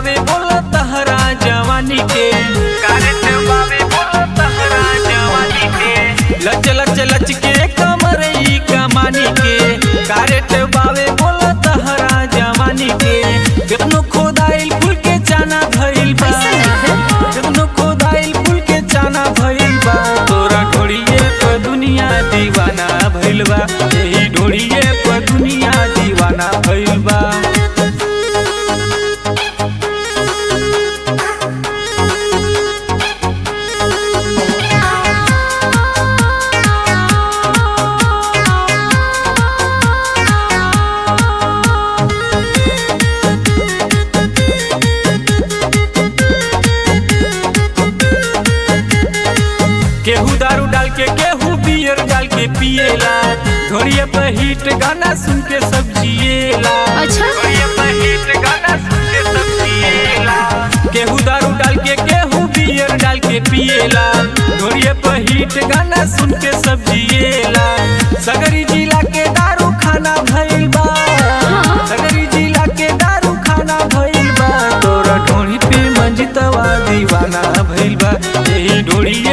बावे बोला तहरा जवानी के, कारत बावे बोला तहरा जवानी के, लच लच लच के कमरई कमानी के, कारत बावे बोला तहरा जवानी के। कितनो खोदाइल फूल के चाना भइल बा, कितनो खोदाइल फूल के चाना भइल बा, तोरा ढोड़िए पे दुनिया दीवाना भइल बा, यही ढोड़िए पे दुनिया दीवाना भइल बा। केहू दारू डाल के केहू बियर डाल के पिएला, ढोड़िए पे हिट गाना सुन के सब जिएला। अच्छा ढोड़िए पे हिट गाना सुन के सब जिएला। केहू दारू डाल के केहू बियर डाल के पिएला, ढोड़िए पे हिट गाना सुन के सब जिएला। सगरी जिला के दारू खाना भइल बा, सगरी जिला के दारू खाना भइल बा, तोरा ढोड़ी पे मंजितवा दीवाना भइल बा, यही ढोड़िए